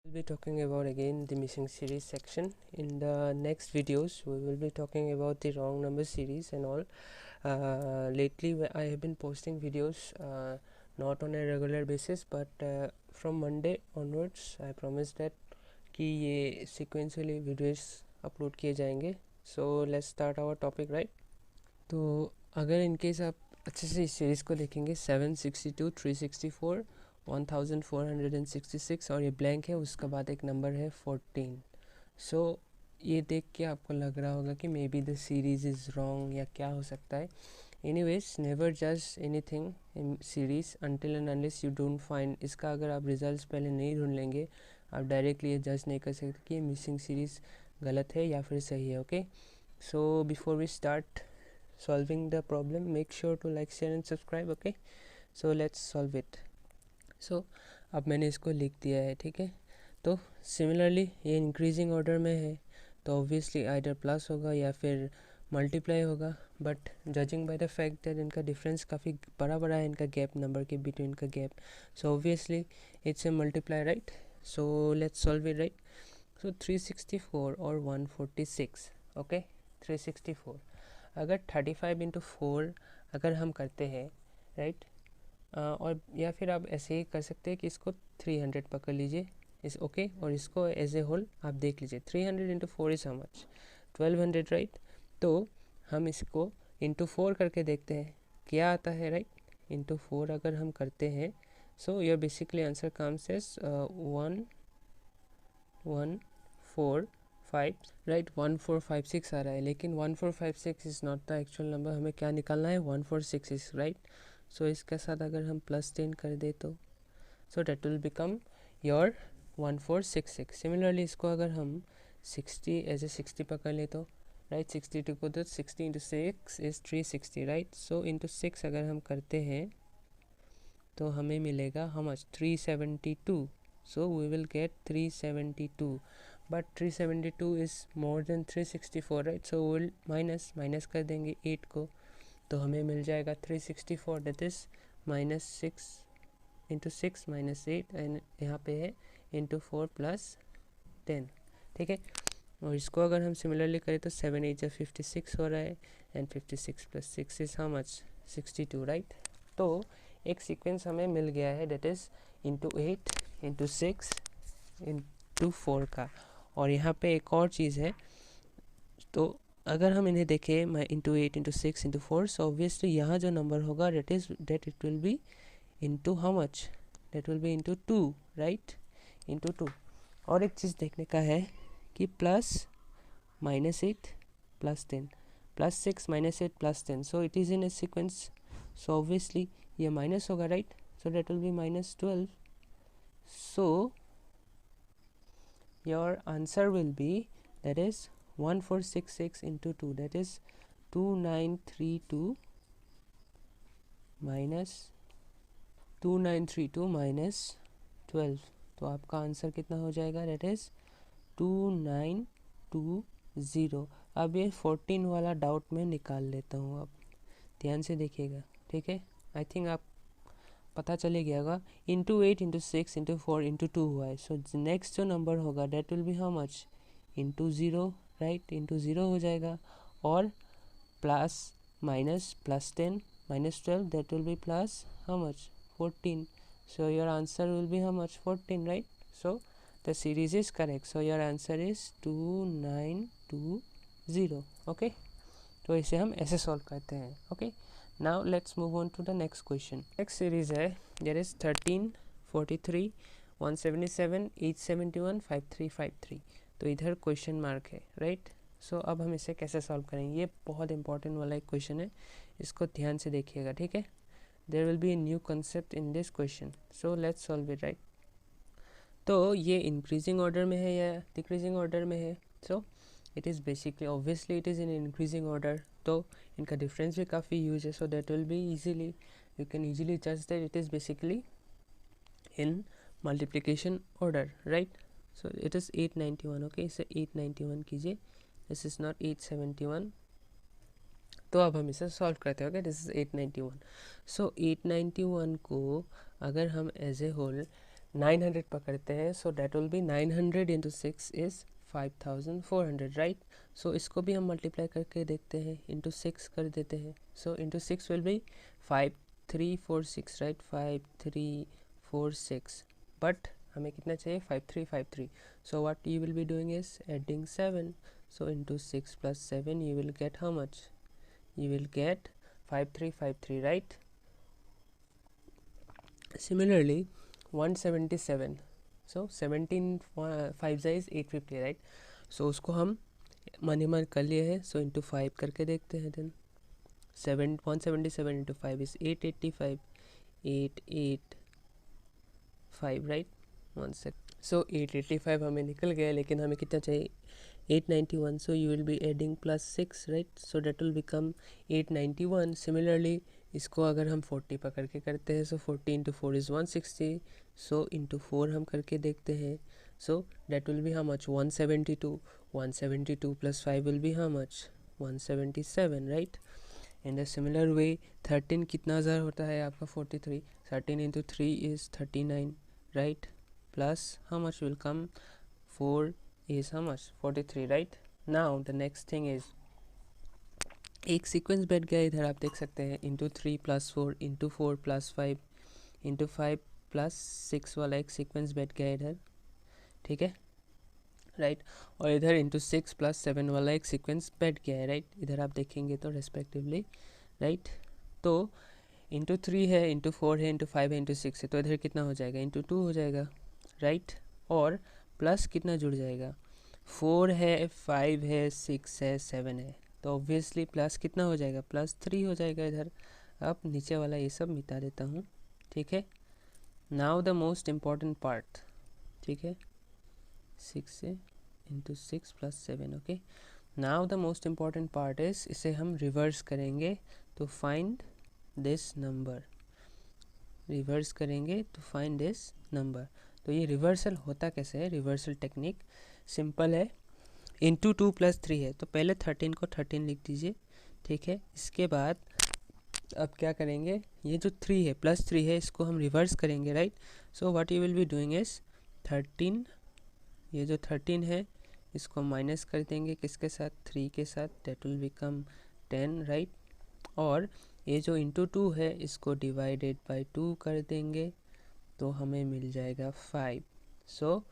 We'll be talking about again the missing series section. In the next videos we will be talking about the wrong number series and all. Lately I have been posting videos not on a regular basis, but from Monday onwards I promise that कि ये sequentially videos upload किए जाएंगे. So let's start our topic, right? तो अगर in case आप अच्छे से इस सीरीज़ को देखेंगे 762, 364, 1466 और ये ब्लैंक है, उसका बाद एक नंबर है 14. सो ये देख के आपको लग रहा होगा कि may be the series is wrong या क्या हो सकता है. एनीवेज, नेवर जज anything in series until and unless you don't find. इसका अगर आप रिजल्ट्स पहले नहीं ढूंढ लेंगे, आप डायरेक्टली ये जज नहीं कर सकते कि ये मिसिंग सीरीज़ गलत है या फिर सही है. Okay, so before we start solving the problem, make sure to like, share and subscribe. Okay, so let's solve it. So अब मैंने इसको लिख दिया है, ठीक है. तो सिमिलरली ये इंक्रीजिंग ऑर्डर में है तो ऑब्वियसली आइदर प्लस होगा या फिर मल्टीप्लाई होगा, but judging by the fact that इनका डिफरेंस काफ़ी बड़ा बड़ा है, इनका गैप, नंबर के बिटवीन का gap, so obviously it's a multiply, right. So let's solve it, right. So 364 और 146. ओके, 364 अगर 35 इंटू 4 अगर हम करते हैं, राइट, और या फिर आप ऐसे ही कर सकते हैं कि इसको 300 पकड़ लीजिए इस, ओके, और इसको एज ए होल आप देख लीजिए. 300 into 4 is how much? 1200, right. तो हम इसको इंटू 4 करके देखते हैं क्या आता है, राइट. इंटू 4 अगर हम करते हैं, so your basically answer comes as 1145, right. 1456 आ रहा है, लेकिन 1456 is not the actual number. हमें क्या निकालना है? 146, राइट. सो इसके साथ अगर हम प्लस 10 कर दे तो so that will become your 1466. Similarly इसको अगर हम 60 एज ए 60 पकड़ ले तो, राइट, 62 को तो 60 into 6 is 360, right. So into 6 अगर हम करते हैं तो हमें मिलेगा how much? 372. So we will get 372, but 372 is more than 364, right. So we'll minus कर देंगे 8 को तो हमें मिल जाएगा 364, that is minus 6 into 6 minus 8, and यहाँ पे है इंटू 4 प्लस 10, ठीक है. और इसको अगर हम सिमिलरली करें तो 7 8 या 56 हो रहा है, and 56 plus 6 is how much? 62, right. तो एक सीक्वेंस हमें मिल गया है, date is into 8 into 6 into 4 का. और यहाँ पे एक और चीज़ है, तो अगर हम इन्हें देखें, मैं into 8 into 6 into 4, so obviously यहाँ जो नंबर होगा that it will be into how much? That will be into 2, right, into 2. और एक चीज़ देखने का है कि plus minus 8 plus 10 plus 6 minus 8 plus 10, so it is in a sequence, so obviously ये माइनस होगा, right. So that will be minus 12. So your answer will B that is 1466 into 2, that is 2932 minus 12. तो आपका answer कितना हो जाएगा? that is 2920. अब ये 14 वाला डाउट में निकाल लेता हूँ, अब ध्यान से देखिएगा, ठीक है. आई थिंक आप पता चले गया होगा. इंटू 8 इंटू 6 इंटू 4 इंटू 2 हुआ है, सो नेक्स्ट जो नंबर होगा that will be how much? Into 0, right, into 0 हो जाएगा. और plus minus plus 10 minus 12, that will be plus how much? 14. So your answer will be how much? 14, right. So the series is correct. So your answer is 2920. Okay, तो इसे हम ऐसे solve करते हैं. Okay, now let's move on to the next question. Next series है, there is 13, 43, 177, 871, 5353. तो इधर question mark है, राइट. सो अब हम इसे कैसे सॉल्व करेंगे? ये बहुत इंपॉर्टेंट वाला एक क्वेश्चन है, इसको ध्यान से देखिएगा, ठीक है. There will be a new concept in this question, so let's solve it, right. तो ये इंक्रीजिंग ऑर्डर में है या डिक्रीजिंग ऑर्डर में है? So it is basically, obviously it is in increasing order, तो इनका डिफरेंस भी काफ़ी ह्यूज है. So that will be easily, you can easily जज that it is basically in multiplication order, right. So it is 891. Okay, इसे 891 कीजिए, this is not 871. तो अब हम इसे सॉल्व करते हैं. Okay, this is 891. सो 891 को अगर हम एज ए होल 900 पकड़ते हैं, so that will be 900 into 6 is 5400, right. So इसको भी हम मल्टीप्लाई करके देखते हैं, इंटू 6 कर देते हैं। So into 6 will be 5346, right, 5346, but हमें कितना चाहिए, 5353। So what you will be doing is adding 7, so into 6 plus 7 you will get how much, you will get 5353, right? Similarly 177, so 17 5 is 850, right? So उसको हम मन ही मन कर लिए हैं, so into 5 करके देखते हैं। then 177 into 5 is 885, 885, right? 1 sec, so 885 हमें निकल गया, लेकिन हमें कितना चाहिए, 891, so you will be adding plus 6, right? So that will become 891. Similarly इसको अगर हम 40 पकड़ के करते हैं, so 40 into 4 is 160, so into 4 हम करके देखते हैं, so that will be how much, 172, 172 plus 5 will be how much, 177, right? In a similar way 13 कितना ज़र होता है आपका, 43, 13 into 3 is 39, right? Plus how much will come, 4 is how much, 43, right? Now the next thing is एक sequence बैठ गया इधर, आप देख सकते हैं, into 3 plus 4, into 4 plus 5, into 5 plus 6 वाला एक सीक्वेंस बैठ गया इधर, ठीक है, राइट। और इधर इंटू 6 प्लस 7 वाला एक सीक्वेंस बैठ गया है, राइट, इधर आप देखेंगे तो रेस्पेक्टिवली, राइट। तो इंटू 3 है, इंटू 4 है, इंटू 5 है, इंटू 6 है, तो इधर कितना हो जाएगा, इंटू 2 हो जाएगा, राइट। और प्लस कितना जुड़ जाएगा, 4 है, 5 है, 6 है, 7 है, तो ऑब्वियसली प्लस कितना हो जाएगा, प्लस 3 हो जाएगा इधर। अब नीचे वाला ये सब मिटा देता हूँ, ठीक है। Now the most important part, ठीक है, 6 से into 6 plus 7, okay. Now the most important part is, इसे हम रिवर्स करेंगे तो फाइंड दिस नंबर, रिवर्स करेंगे तो फाइंड दिस नंबर। तो ये रिवर्सल होता कैसे है, रिवर्सल टेक्निक सिंपल है, इंटू 2 प्लस 3 है, तो पहले 13 को 13 लिख दीजिए, ठीक है। इसके बाद अब क्या करेंगे, ये जो 3 है प्लस 3 है, इसको हम रिवर्स करेंगे, right. So what you will be doing is 13, ये जो 13 है इसको माइनस कर देंगे किसके साथ, 3 के साथ, डेट विल बिकम 10, राइट। और ये जो इंटू 2 है इसको डिवाइडेड बाय 2 कर देंगे, तो हमें मिल जाएगा 5। सो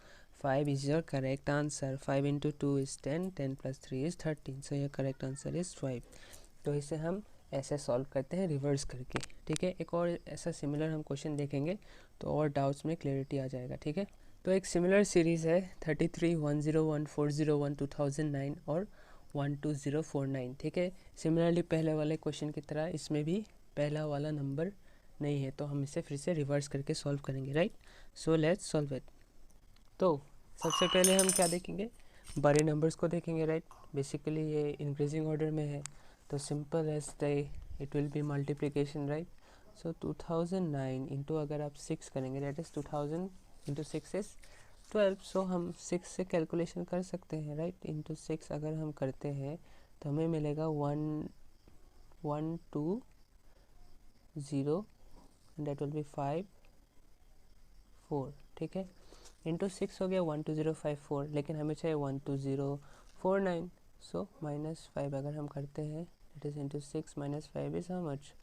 5 is your correct answer. 5 into 2 is 10, 10 plus 3 is 13, so your correct answer is 5. तो इसे हम ऐसे सॉल्व करते हैं रिवर्स करके, ठीक है। एक और ऐसा सिमिलर हम क्वेश्चन देखेंगे तो और डाउट्स में क्लियरिटी आ जाएगा, ठीक है। तो एक सिमिलर सीरीज़ है 33, 101, 401, 2009 और 12049, ठीक है। सिमिलरली पहले वाले क्वेश्चन की तरह इसमें भी पहला वाला नंबर नहीं है, तो हम इसे फिर से रिवर्स करके सॉल्व करेंगे, right. So let's solve it. तो सबसे पहले हम क्या देखेंगे, बड़े नंबर्स को देखेंगे, राइट। बेसिकली ये इंक्रीजिंग ऑर्डर में है, तो simple as the it will be multiplication, right. So 2009 into, अगर आप 6 करेंगे, that is 2000 into 6 is 12, so हम 6 से कैलकुलेशन कर सकते हैं, राइट। इंटू 6 अगर हम करते हैं तो हमें मिलेगा 1120, दैट विल बी 5 4, ठीक है। इंटू 6 हो गया 12054, लेकिन हमें चाहिए 12049, सो माइनस 5 अगर हम करते हैं, it is into 6 minus 5 is how much,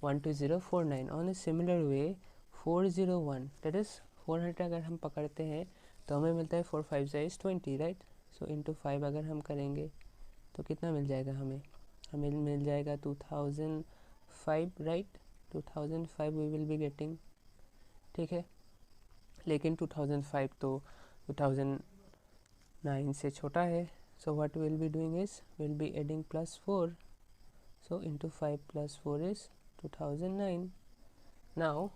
12049। On a similar way 401, that is 400 अगर हम पकड़ते हैं तो हमें मिलता है 4 5 इज़ 20, राइट। सो इंटू 5 अगर हम करेंगे तो कितना मिल जाएगा हमें मिल जाएगा 2005, right. 2005 we will be getting, ठीक है। लेकिन 2005 तो 2009 से छोटा है, so what will be doing is will be adding plus 4, so into 5 plus 4 is 2009। Now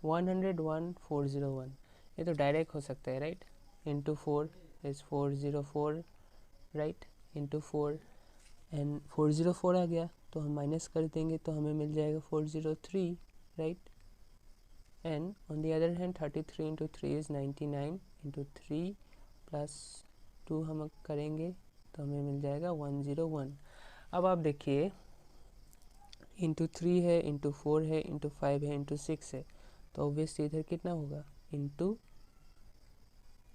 101,401, ये तो डायरेक्ट हो सकता है, right. Into 4 is 404, right, into 4 and 404 आ गया, तो हम माइनस कर देंगे तो हमें मिल जाएगा 403, right. And on the other hand 33 into 3 is 99, into 3 plus 2 हम करेंगे तो हमें मिल जाएगा 101। अब आप देखिए इंटू 3 है, इंटू 4 है, इंटू 5 है, इंटू 6 है, तो ऑब्वियसली इधर कितना होगा, इंटू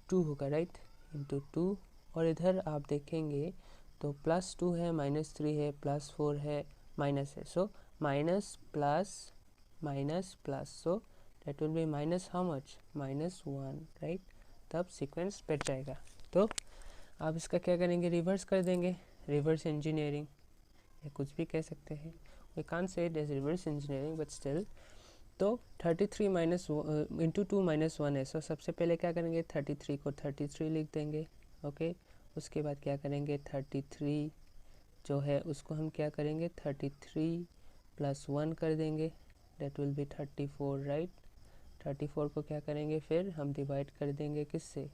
2 होगा, राइट, इंटू 2। और इधर आप देखेंगे तो +2 है, -3 है, +4 है, माइनस है, so minus plus minus plus, so that will be minus how much, -1, right. तब सीक्वेंस बैठ जाएगा। तो आप इसका क्या करेंगे, रिवर्स कर देंगे, रिवर्स इंजीनियरिंग या कुछ भी कह सकते हैं, we can't say it as reverse engineering but still. तो 33 माइनस इंटू 2 -1 है, सो सबसे पहले क्या करेंगे, 33 को 33 लिख देंगे, ओके। उसके बाद क्या करेंगे, 33 जो है उसको हम क्या करेंगे, 33 + 1 कर देंगे, दैट विल बी 34, राइट। 34 को क्या करेंगे, फिर हम डिवाइड कर देंगे किससे,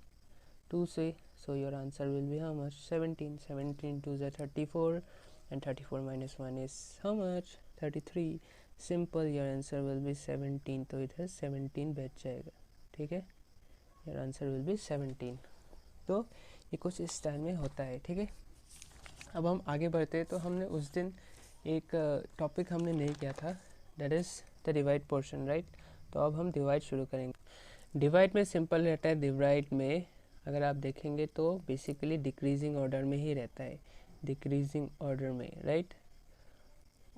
2 से, सो your answer will be how much, 17। 17 2 ज़ा 34 and 34 - 1 is how much, 33। Simple, your answer will B 17। तो इधर 17 बैठ जाएगा, ठीक है, योर आंसर विल बी 17। तो ये कुछ इस स्टाइल में होता है, ठीक है। अब हम आगे बढ़ते हैं। तो हमने उस दिन एक टॉपिक हमने नहीं किया था, that is the divide portion, right. तो अब हम डिवाइड शुरू करेंगे। डिवाइड में सिंपल रहता है, डिवाइड में अगर आप देखेंगे तो बेसिकली डिक्रीजिंग ऑर्डर में ही रहता है, डिक्रीजिंग ऑर्डर में, राइट।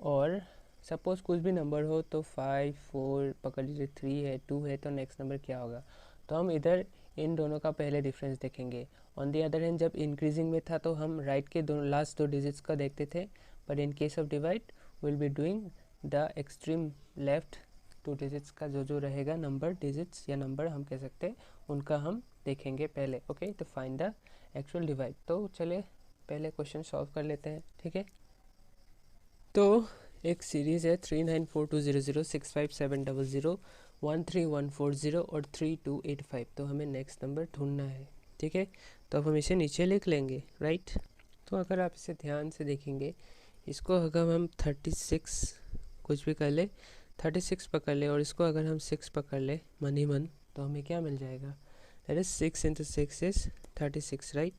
और सपोज़ कुछ भी नंबर हो तो 5 4 पकड़ लीजिए, 3 है, 2 है, तो नेक्स्ट नंबर क्या होगा। तो हम इधर इन दोनों का पहले डिफरेंस देखेंगे। ऑन दी अदर हैंड जब इंक्रीजिंग में था तो हम राइट के दोनों लास्ट 2 डिजिट्स का देखते थे, but in case of divide will be doing the extreme left 2 digits का जो रहेगा नंबर, डिजिट्स या नंबर हम कह सकते हैं, उनका हम देखेंगे पहले, ओके। तो फाइंड द एक्चुअल डिवाइड। तो चलिए पहले क्वेश्चन सॉल्व कर लेते हैं, ठीक है। तो एक सीरीज़ है 394200 65700 13140 और 3285। तो हमें नेक्स्ट नंबर ढूंढना है, ठीक है। तो अब हम इसे नीचे लिख लेंगे, राइट। तो अगर आप इसे ध्यान से देखेंगे, इसको अगर हम 36 कुछ भी कर ले, 36 पकड़ ले, और इसको अगर हम 6 पकड़ ले मन ही मन, तो हमें क्या मिल जाएगा, that is 6 × 6 is 36, right.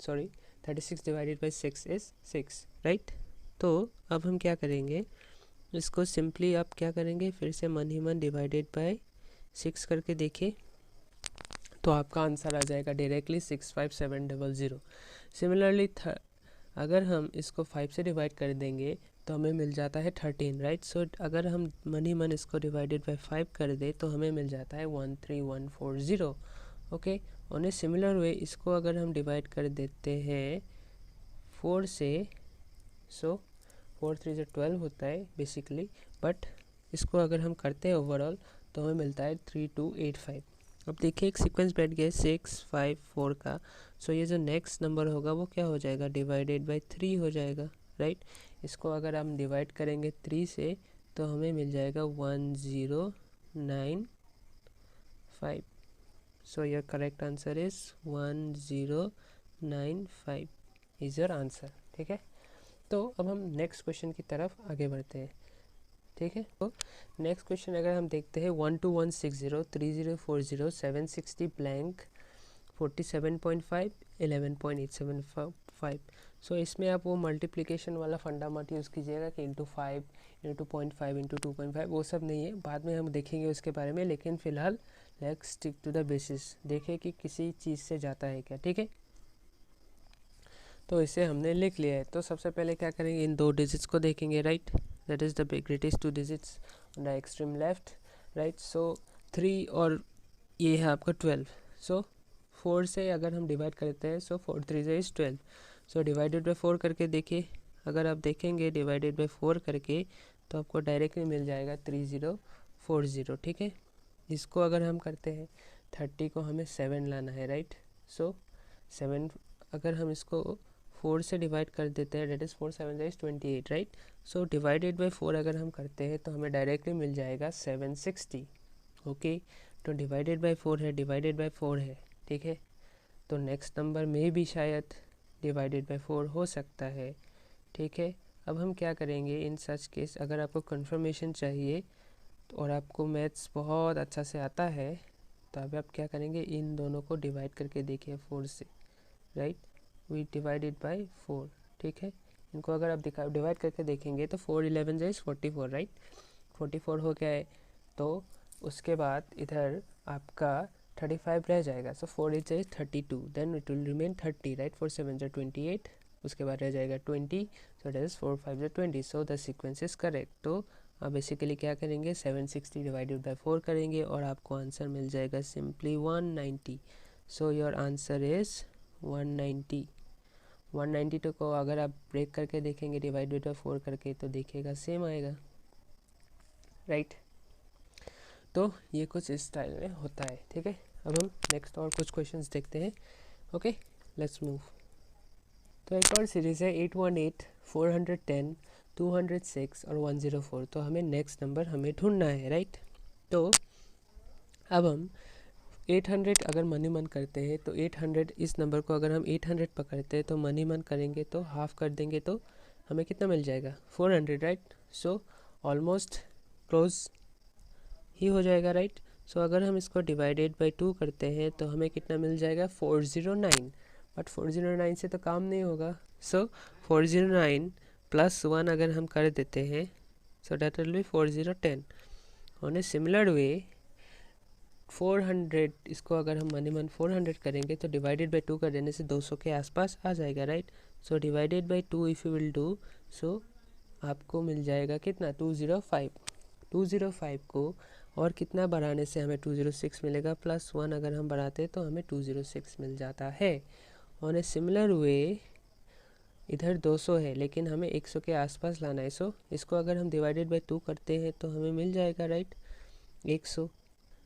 Sorry, 36 divided by 6 is 6, right. तो अब हम क्या करेंगे, इसको सिंपली आप क्या करेंगे, फिर से मन ही मन डिवाइडेड बाय 6 करके देखिए, तो आपका आंसर आ जाएगा डायरेक्टली 65700। सिमिलरली अगर हम इसको 5 से डिवाइड कर देंगे तो हमें मिल जाता है 13, राइट। सो अगर हम मन ही मन इसको डिवाइडेड बाय 5 कर दे तो हमें मिल जाता है 13140, ओके। ऑन ए सिमिलर वे इसको अगर हम डिवाइड कर देते हैं 4 से, सो 4 3 = 12 होता है बेसिकली, बट इसको अगर हम करते हैं ओवरऑल तो हमें मिलता है 3285। अब देखिए एक सीक्वेंस बैठ गया 6 5 4 का, सो ये जो नेक्स्ट नंबर होगा वो क्या हो जाएगा, डिवाइडेड बाय 3 हो जाएगा, राइट। इसको अगर हम डिवाइड करेंगे 3 से तो हमें मिल जाएगा 1095। So your correct answer is 1095 is your answer, ठीक है। तो अब हम नेक्स्ट क्वेश्चन की तरफ आगे बढ़ते हैं, ठीक है। तो नेक्स्ट क्वेश्चन अगर हम देखते हैं 12160 3040 760 ब्लैंक 47.5 11.875। सो इसमें आप वो मल्टीप्लिकेशन वाला फंडा मत यूज़ कीजिएगा कि इंटू 5 इंटू 0.5 इंटू 2.5, वो सब नहीं है, बाद में हम देखेंगे उसके बारे में। लेकिन फ़िलहाल let's stick to the basis, देखें कि किसी चीज़ से जाता है क्या, ठीक है। तो इसे हमने लिख लिया है। तो सबसे पहले क्या करेंगे, इन 2 डिजिट्स को देखेंगे, right, that is the greatest 2 digits on the extreme left, right. So 3 और ये है आपका 12। सो 4 से अगर हम डिवाइड करते हैं, सो 4 3 इज़ 12। सो डिवाइडेड बाई 4 करके देखिए, अगर आप देखेंगे डिवाइडेड बाई 4 करके तो आपको डायरेक्टली मिल जाएगा 3040, ठीक है। इसको अगर हम करते हैं 30 को हमें 7 लाना है, राइट। सो 7 अगर हम इसको 4 से डिवाइड कर देते हैं, that is 4 7 is 28, right. So divided by 4 अगर हम करते हैं तो हमें डायरेक्टली मिल जाएगा 760, ओके। तो डिवाइडेड बाई 4 है, डिवाइडेड बाई 4 है, ठीक है। तो नेक्स्ट नंबर में भी शायद डिवाइडेड बाई 4 हो सकता है, ठीक है। अब हम क्या करेंगे इन सच केस, अगर आपको कंफर्मेशन चाहिए और आपको मैथ्स बहुत अच्छा से आता है तो अभी आप क्या करेंगे, इन दोनों को डिवाइड करके देखिए 4 से, राइट। वी डिवाइडेड बाई 4, ठीक है। इनको अगर आप डिवाइड करके देखेंगे तो 4 11 इज़ 44, राइट, 44 हो गया है। तो उसके बाद इधर आपका 35 रह जाएगा, so 4 8 is 32, then it will remain 30, right. 4 7 is 28, उसके बाद रह जाएगा 20, so that is 4 5 is 20, so the sequence is correct. तो आप बेसिकली क्या करेंगे, 760 डिवाइडेड बाय 4 करेंगे और आपको आंसर मिल जाएगा simply 190. So your answer is 190. 192 को अगर आप ब्रेक करके देखेंगे डिवाइडेड बाय 4 करके तो देखिएगा सेम आएगा, राइट. तो ये कुछ इस स्टाइल में होता है, ठीक है. अब हम नेक्स्ट और कुछ क्वेश्चंस देखते हैं. Okay, let's move. तो एक और सीरीज़ है 818, 410, 206 और 104. तो हमें नेक्स्ट नंबर हमें ढूंढना है, राइट. तो अब हम 800 अगर मनी मन करते हैं तो 800 इस नंबर को अगर हम 800 पकड़ते हैं तो मनी मन करेंगे तो हाफ कर देंगे तो हमें कितना मिल जाएगा, 400, राइट. सो ऑलमोस्ट क्लोज ही हो जाएगा, राइट. सो अगर हम इसको डिवाइडेड बाय 2 करते हैं तो हमें कितना मिल जाएगा, 409. बट 409 से तो काम नहीं होगा, सो 409 प्लस 1 अगर हम कर देते हैं so that will be 4010. On a similar way 400 इसको अगर हम मनी मन 400 करेंगे तो डिवाइडेड बाय 2 कर देने से 200 के आसपास आ जाएगा, right. So divided by 2 if you will do, so आपको मिल जाएगा कितना, 205. 205 को और कितना बढ़ाने से हमें 206 मिलेगा, प्लस 1 अगर हम बढ़ाते तो हमें 206 मिल जाता है. ऑन ए सिमिलर वे इधर 200 है लेकिन हमें 100 के आसपास लाना है. सो इसको अगर हम डिवाइडेड बाय 2 करते हैं तो हमें मिल जाएगा, right, 100.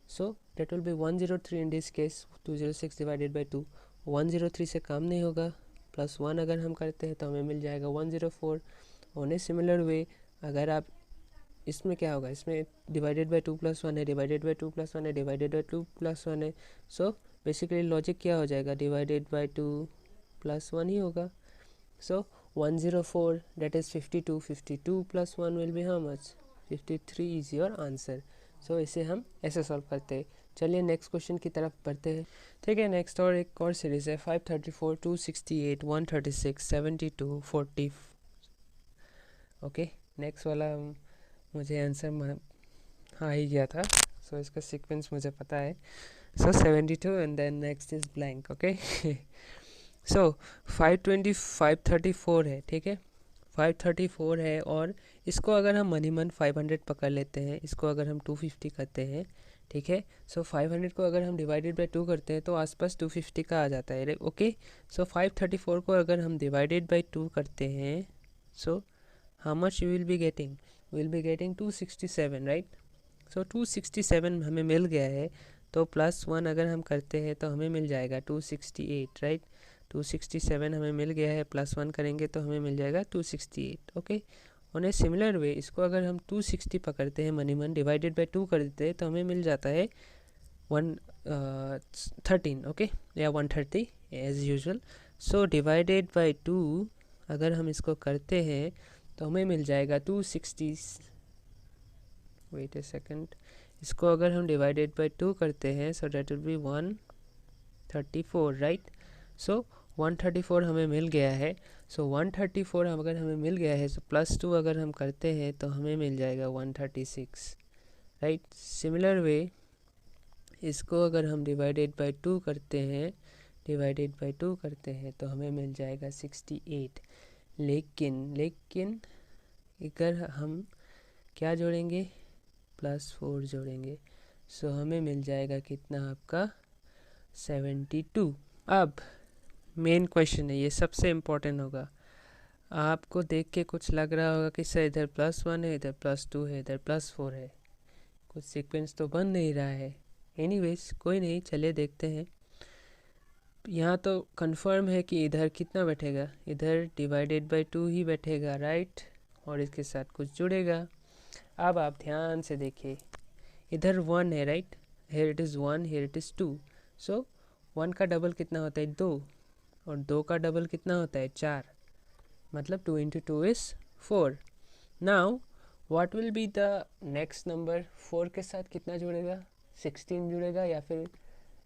So that will be 103 in this case. 206 divided by 2, 103 से काम नहीं होगा, प्लस 1 अगर हम करते हैं तो हमें मिल जाएगा 104. ऑन ए सिमिलर वे अगर आप इसमें क्या होगा, इसमें डिवाइडेड बाय 2 प्लस 1 है, डिवाइडेड बाय 2 प्लस 1 है, डिवाइडेड बाय 2 प्लस 1 है. सो बेसिकली लॉजिक क्या हो जाएगा, डिवाइडेड बाय 2 प्लस 1 ही होगा. So 104 that is 52. 52 plus 1 will be how much, 53 is your answer. So इसे हम ऐसे सॉल्व करते हैं. चलिए नेक्स्ट क्वेश्चन की तरफ बढ़ते हैं, ठीक है. नेक्स्ट और एक और सीरीज़ है 534, 268, 136, 72, 40. ओके, नेक्स्ट वाला मुझे आंसर आ ही गया था, सो इसका सीक्वेंस मुझे पता है. So 72 and then next is blank. Okay, so 520, 534 है, ठीक है. 534 है और इसको अगर हम मनी मन 500 पकड़ लेते हैं, इसको अगर हम 250 करते हैं, ठीक है. सो 500 को अगर हम डिवाइडेड बाय 2 करते हैं तो आसपास 250 का आ जाता है. ओके, सो 534 को अगर हम डिवाइडेड बाय 2 करते हैं so how much you will be getting, will be getting 267, right. So 267 हमें मिल गया है तो प्लस 1 अगर हम करते हैं तो हमें मिल जाएगा 268, राइट. 267 हमें मिल गया है, प्लस 1 करेंगे तो हमें मिल जाएगा 268. ओके, ऑन ए सिमिलर वे इसको अगर हम 260 पकड़ते हैं मनी मन, डिवाइडेड बाय 2 कर देते हैं तो हमें मिल जाता है 113. ओके, या 130 as usual. So divided by 2 अगर हम इसको करते हैं तो हमें मिल जाएगा 260. वेट ए सेकेंड, इसको अगर हम डिवाइडेड बाय 2 करते हैं so that will B 134, right. सो 134 हमें मिल गया है. सो 134 अगर हमें मिल गया है तो प्लस 2 अगर हम करते हैं तो हमें मिल जाएगा 136, राइट. सिमिलर वे इसको अगर हम डिवाइडेड बाय 2 करते हैं, डिवाइडेड बाय 2 करते हैं तो हमें मिल जाएगा 68. लेकिन अगर हम क्या जोड़ेंगे, प्लस 4 जोड़ेंगे, सो हमें मिल जाएगा कितना आपका 72. अब मेन क्वेश्चन है, ये सबसे इम्पोर्टेंट होगा. आपको देख के कुछ लग रहा होगा कि सर इधर प्लस 1 है, इधर प्लस 2 है, इधर प्लस 4 है, कुछ सीक्वेंस तो बन नहीं रहा है. एनीवेज कोई नहीं, चलिए देखते हैं. यहाँ तो कंफर्म है कि इधर कितना बैठेगा, इधर डिवाइडेड बाय 2 ही बैठेगा, राइट, और इसके साथ कुछ जुड़ेगा. अब आप ध्यान से देखिए, इधर 1 है, right, here it is 1, here it is 2. So 1 का डबल कितना होता है, 2, और 2 का डबल कितना होता है, 4, मतलब 2 into 2 is 4. Now what will be the next number, 4 के साथ कितना जुड़ेगा, 16 जुड़ेगा या फिर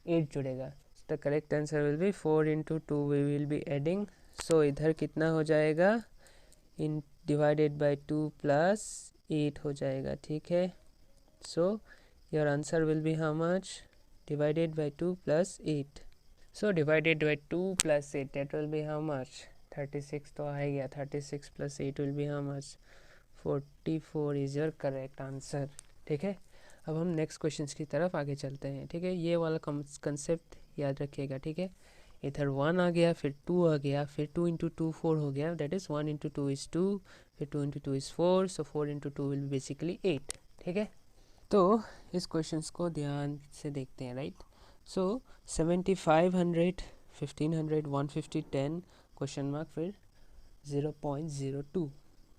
8 जुड़ेगा. The correct answer will be 4 into 2 we will be adding. So इधर कितना हो जाएगा, इन डिवाइडेड बाय 2 प्लस 8 हो जाएगा, ठीक है. सो your answer will be how much, divided by 2 plus 8. So divided by 2 plus 8, that will be how much? 36 तो आ ही गया. 36 plus 8 will be how much? 44 is your correct answer. ठीक है, अब हम नेक्स्ट क्वेश्चन की तरफ आगे चलते हैं. ठीक है, ये वाला कंसेप्ट याद रखिएगा. ठीक है, इधर 1 आ गया, फिर 2 आ गया, फिर 2 इंटू 2 4 हो गया, दैट इज़ 1 इंटू 2 इज़ 2, फिर 2 into 2 is 4, so 4 into 2 will be basically 8. ठीक है, तो इस क्वेश्चन को ध्यान से देखते हैं. राइट, सो 7500, 1500, 150, 10 क्वेश्चन मार्क, फिर 0.02.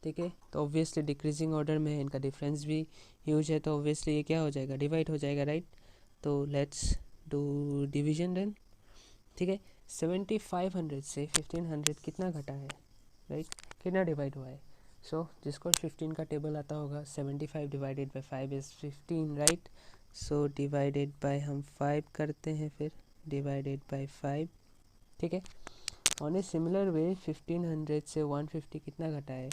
ठीक है, तो ऑब्वियसली डिक्रीजिंग ऑर्डर में है, इनका डिफरेंस भी ह्यूज है, तो ऑब्वियसली ये क्या हो जाएगा? डिवाइड हो जाएगा. राइट, तो लेट्स डू डिवीजन देन. ठीक है, 7500 से 1500 कितना घटा है? राइट, कितना डिवाइड हुआ है? सो जिसको 15 का टेबल आता होगा, 75 divided by 5 is 15. Right, so divided bye हम 5 करते हैं, फिर डिवाइडेड बाय 5. ठीक है, ऑन ए सिमिलर वे 1500 से 150 कितना घटा है?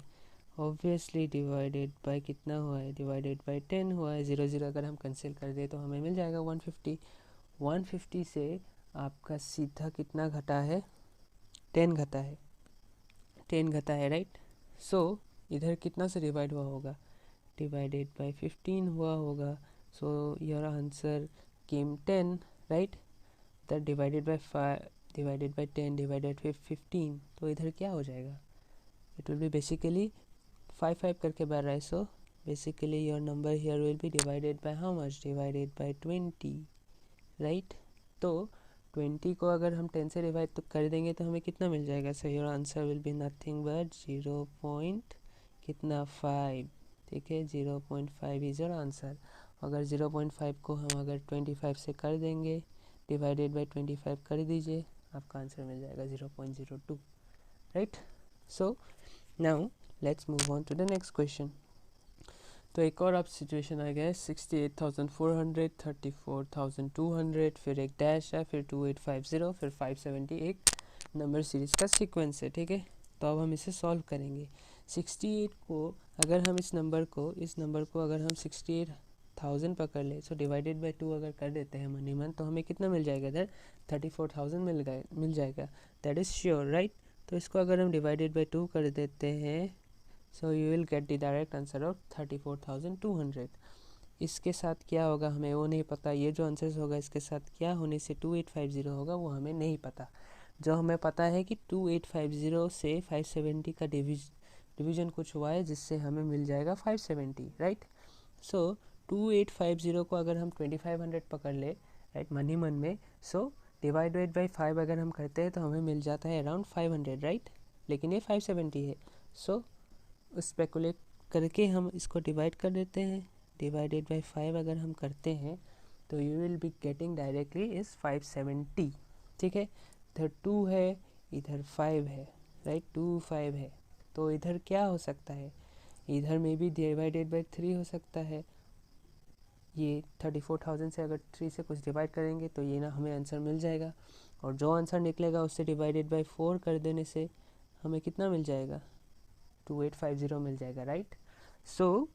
ऑब्वियसली डिवाइडेड बाय कितना हुआ है? डिवाइडेड बाय 10 हुआ है. 0 0 अगर हम कैंसिल कर दें तो हमें मिल जाएगा 150. 150 से आपका सीधा कितना घटा है? 10 घटा है. 10 घटा है. राइट, सो इधर कितना से डिवाइड हुआ होगा? डिवाइडेड बाय 15 हुआ होगा. सो your answer came 10. Right, that divided by 5 divided by 10 divided by 15, तो इधर क्या हो जाएगा? इट विल बी बेसिकली 5 5 करके बढ़ रहा है. So basically your number here will be divided by how much? Divided by 20. Right, तो 20 को अगर हम 10 से डिवाइड तो कर देंगे तो हमें कितना मिल जाएगा? सो your answer will be nothing but 0. कितना? 5. ठीक है, 0.5 इज योर आंसर. अगर 0.5 को हम अगर 25 से कर देंगे, डिवाइडेड बाय 25 कर दीजिए, आपका आंसर मिल जाएगा 0.02. Right, so now let's move on to the next question. तो एक और अब सिचुएशन आ गया है. 68,400, 34,200, फिर एक डैश है, फिर 2850, फिर 570. एक नंबर सीरीज़ का सीक्वेंस है. ठीक है, तो अब हम इसे सॉल्व करेंगे. 68 को अगर हम इस नंबर को अगर हम 68,000 पकड़ ले, सो डिवाइडेड बाय 2 अगर कर देते हैं मनी मन, तो हमें कितना मिल जाएगा? इधर 34,000 मिल जाएगा. That is sure. राइट, तो इसको अगर हम डिवाइडेड बाय 2 कर देते हैं, so you will get the direct answer of 34,200. इसके साथ क्या होगा हमें वो नहीं पता. ये जो आंसर होगा इसके साथ क्या होने से 2850 होगा वो हमें नहीं पता. जो हमें पता है कि 2850 से 570 का डिवीजन कुछ हुआ है, जिससे हमें मिल जाएगा 570. राइट, सो 2850 को अगर हम 2500 पकड़ ले, राइट, मनी मन में, सो डिवाइडेड बाई 5 अगर हम करते हैं तो हमें मिल जाता है अराउंड 500. राइट, लेकिन ये 570 है. सो स्पेकुलेट करके हम इसको डिवाइड कर देते हैं. डिवाइडेड बाई 5 अगर हम करते हैं तो you will be getting directly is 570. ठीक है, इधर 2 है, इधर 5 है. राइट, 2 5 है, तो इधर क्या हो सकता है? इधर में भी डिवाइडेड बाई 3 हो सकता है. ये 34,000 से अगर 3 से कुछ डिवाइड करेंगे तो ये ना हमें आंसर मिल जाएगा, और जो आंसर निकलेगा उससे डिवाइडेड बाई 4 कर देने से हमें कितना मिल जाएगा? 2850 मिल जाएगा. राइट, सो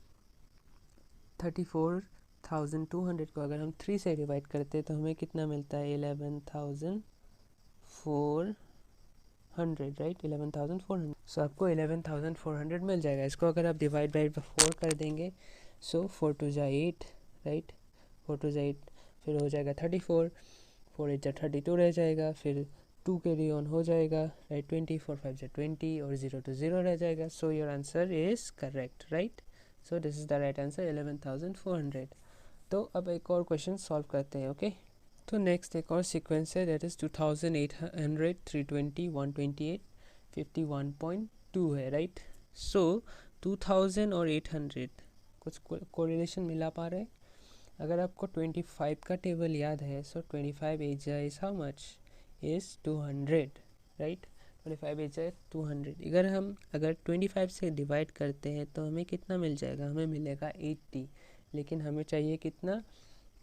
34,200 को अगर हम 3 से डिवाइड करते हैं तो हमें कितना मिलता है? 11,400. राइट, 11,400. सो आपको 11,400 मिल जाएगा. इसको अगर आप डिवाइड बाई 4 कर देंगे, सो 4 2 जा 8. राइट, 4 2 जा 8, फिर हो जाएगा 34. 4 8 जा 32 रह जाएगा, फिर 2 कैरी ऑन हो जाएगा. राइट, 20 4 5 जा 20 और 0 to 0 रह जाएगा. सो your answer is correct. Right, so this is the right answer 11,400. तो अब एक और क्वेश्चन सॉल्व करते हैं. ओके, तो नेक्स्ट एक और सीक्वेंस है, दैट इज़ 2,800, 320, 128, 51.2 है. राइट, सो 2000 और 800 कुछ कोरिलेशन मिला पा रहे हैं. अगर आपको 25 का टेबल याद है, सो 25 एजा is how much? Is 200. Right, 25 एजा 200. अगर 25 से डिवाइड करते हैं तो हमें कितना मिल जाएगा? हमें मिलेगा 80, लेकिन हमें चाहिए कितना?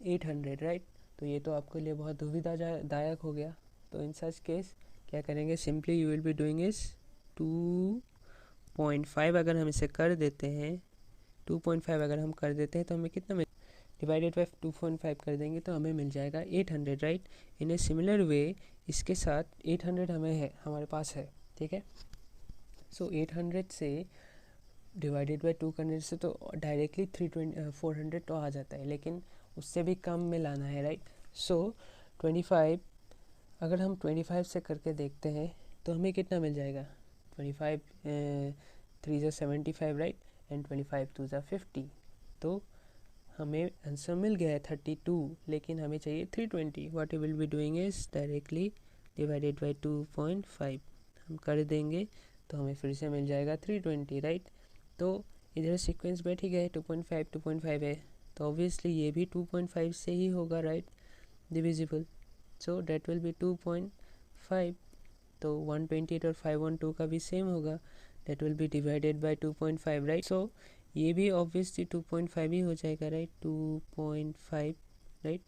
800. राइट, तो ये तो आपके लिए बहुत दुविधादायक हो गया. तो इन सच केस क्या करेंगे? Simply you will be doing is 2.5 अगर हम इसे कर देते हैं, 2.5 अगर हम कर देते हैं तो हमें कितना मिल डिवाइडेड बाय 2.5 कर देंगे तो हमें मिल जाएगा 800, राइट। इन ए सिमिलर वे इसके साथ 800 हमें है, हमारे पास है, ठीक है। सो 800 से डिवाइडेड बाय 2 करने से तो डायरेक्टली 400 तो आ जाता है, लेकिन उससे भी कम में लाना है, राइट। सो 25, अगर हम 25 से करके देखते हैं तो हमें कितना मिल जाएगा, 25 3 ज़ा 75, राइट, एंड 25 2 ज़ा 50, तो हमें आंसर मिल गया है 32, लेकिन हमें चाहिए 320। What you will be doing is directly divided by 2.5 हम कर देंगे तो हमें फिर से मिल जाएगा 320, राइट। तो इधर सीक्वेंस बैठ ही गए, 2.5 है, तो ऑब्वियसली ये भी 2.5 से ही होगा, right, divisible. So that will be 2.5, तो 128 और 512 का भी सेम होगा, that will be divided by 2.5, right. So ये भी ऑब्वियसली 2.5 ही हो जाएगा, राइट, 2.5, राइट,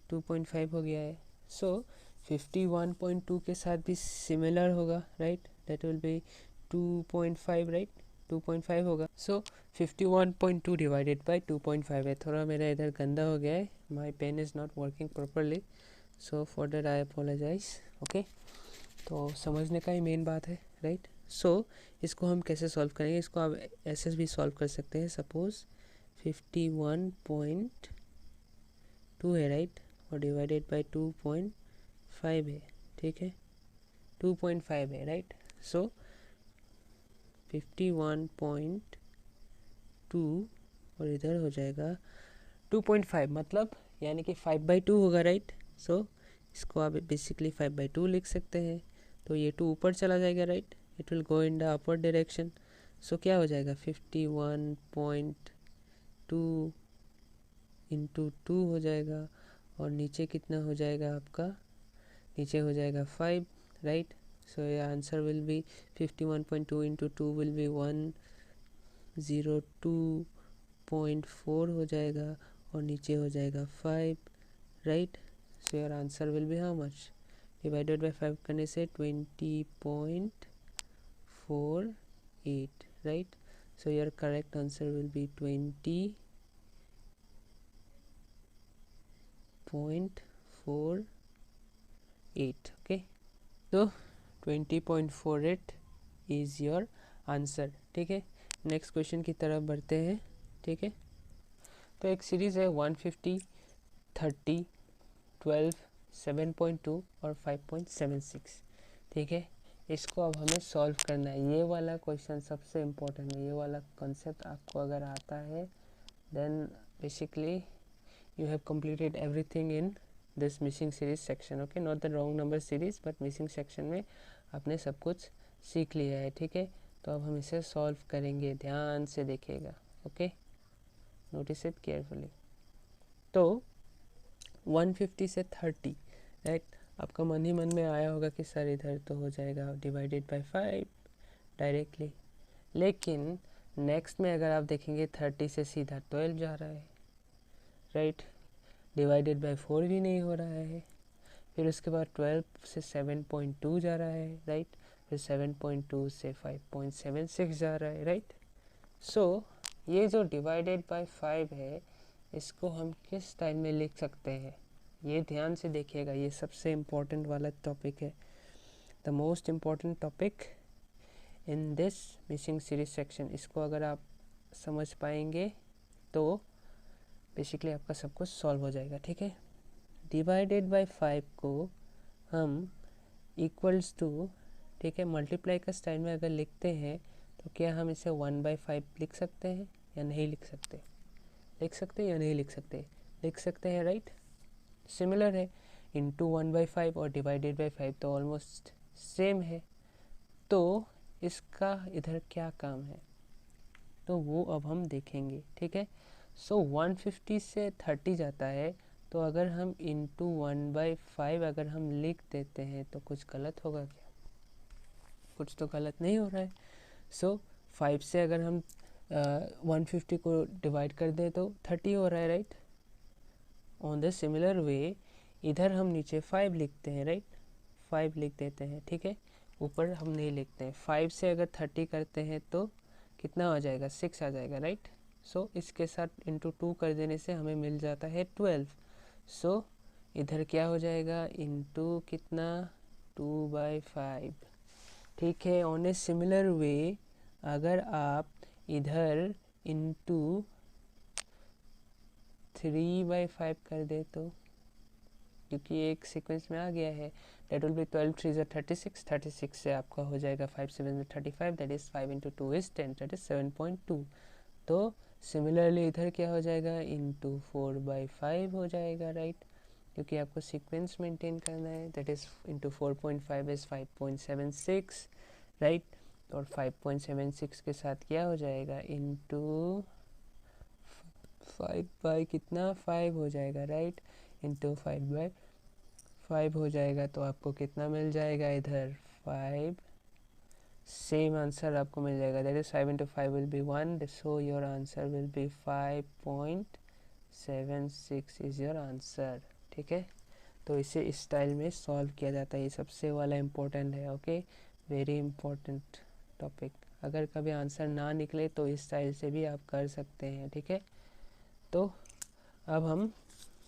2.5 हो गया है। सो 51.2 के साथ भी सिमिलर होगा, right, that will be 2.5, right, 2.5 होगा। सो 51.2 डिवाइडेड बाय 2.5 है। थोड़ा मेरा इधर गंदा हो गया है, my pen is not working properly, so for that I apologize, okay. तो समझने का ही मेन बात है, राइट। सो इसको हम कैसे सॉल्व करेंगे, इसको आप ऐसे भी सॉल्व कर सकते हैं। सपोज 51.2 है, राइट, और डिवाइडेड बाय 2.5 है, ठीक है, 2.5 है, राइट। सो 51.2 और इधर हो जाएगा 2.5, मतलब यानी कि 5/2 होगा, राइट। सो इसको आप बेसिकली 5/2 लिख सकते हैं, तो ये 2 ऊपर चला जाएगा, right, it will go in the upper direction. So क्या हो जाएगा, 51.2 इंटू 2 हो जाएगा, और नीचे कितना हो जाएगा आपका, नीचे हो जाएगा 5, राइट। सो ये answer will B 51.2 into 2 will be 102.4 हो जाएगा, और नीचे हो जाएगा 5, right. So your answer will be how much, divided by 5 करने से 20.48, right. So your correct answer will B 20.48, okay. तो 20.48 इज़ योर आंसर, ठीक है। नेक्स्ट क्वेश्चन की तरफ बढ़ते हैं, ठीक है। तो एक सीरीज़ है 150, 30, 12, 7.2 और 5.76, ठीक है। इसको अब हमें सॉल्व करना है। ये वाला क्वेश्चन सबसे इम्पोर्टेंट है, ये वाला कॉन्सेप्ट आपको अगर आता है then basically you have completed everything in this missing series section, okay, not the wrong number series but missing section में आपने सब कुछ सीख लिया है, ठीक है। तो अब हम इसे सॉल्व करेंगे, ध्यान से देखिएगा, ओके, नोटिस इट केयरफुली। तो 150 से 30, राइट, आपका मन ही मन में आया होगा कि सर इधर तो हो जाएगा डिवाइडेड बाय 5 डायरेक्टली, लेकिन नेक्स्ट में अगर आप देखेंगे 30 से सीधा 12 जा रहा है, राइट, डिवाइडेड बाय 4 भी नहीं हो रहा है, फिर उसके बाद 12 से 7.2 जा रहा है, राइट, फिर 7.2 से 5.76 जा रहा है, राइट। सो ये जो डिवाइडेड बाय 5 है इसको हम किस स्टाइल में लिख सकते हैं, ये ध्यान से देखिएगा, ये सबसे इम्पोर्टेंट वाला टॉपिक है, the most important topic in this missing series section. इसको अगर आप समझ पाएंगे तो बेसिकली आपका सब कुछ सॉल्व हो जाएगा, ठीक है। डिवाइडेड बाय 5 को हम इक्वल्स टू, ठीक है, मल्टीप्लाई का स्टाइल में अगर लिखते हैं तो क्या हम इसे 1/5 लिख सकते हैं या नहीं लिख सकते, लिख सकते या नहीं लिख सकते, लिख सकते हैं, राइट, सिमिलर है, इंटू 1/5 और डिवाइडेड बाय 5 तो ऑलमोस्ट सेम है, तो इसका इधर क्या काम है तो वो अब हम देखेंगे, ठीक है। सो 150 से 30 जाता है, तो अगर हम इंटू 1/5 अगर हम लिख देते हैं तो कुछ गलत होगा क्या, कुछ तो गलत नहीं हो रहा है। सो 5 से अगर हम 150 को डिवाइड कर दें तो 30 हो रहा है, right. On the similar way इधर हम नीचे 5 लिखते हैं, राइट, 5 लिख देते हैं, ठीक है, ऊपर हम नहीं लिखते हैं। 5 से अगर 30 करते हैं तो कितना हो जाएगा, 6 आ जाएगा, राइट। सो इसके साथ इंटू 2 कर देने से हमें मिल जाता है 12। सो इधर क्या हो जाएगा, इंटू कितना 2/5। ठीक है, ऑन ए सिमिलर वे अगर आप इधर इंटू 3/5 कर दे तो, क्योंकि एक सीक्वेंस में आ गया है, डेट विल बी 12 3 ज़ा 36, 36 से आपका हो जाएगा 5 7 35, that is 5 into 2 is 10, that is 7.2। तो सिमिलरली इधर क्या हो जाएगा, इंटू 4/5 हो जाएगा, राइट, क्योंकि आपको सीक्वेंस मेंटेन करना है, that is into 4.5 is 5.76, right, और 5.76 के साथ क्या हो जाएगा, इंटू 5 बाई कितना 5 हो जाएगा, राइट, इंटू 5/5 हो जाएगा, तो आपको कितना मिल जाएगा इधर 5, सेम आंसर आपको मिल जाएगा, that is 5 into 5 will be 1, so your answer will B 5.76 is your answer. ठीक है, तो इसे इस स्टाइल में सॉल्व किया जाता है, ये सबसे वाला इम्पोर्टेंट है। Okay, very important topic. अगर कभी आंसर ना निकले तो इस स्टाइल से भी आप कर सकते हैं। ठीक है, तो अब हम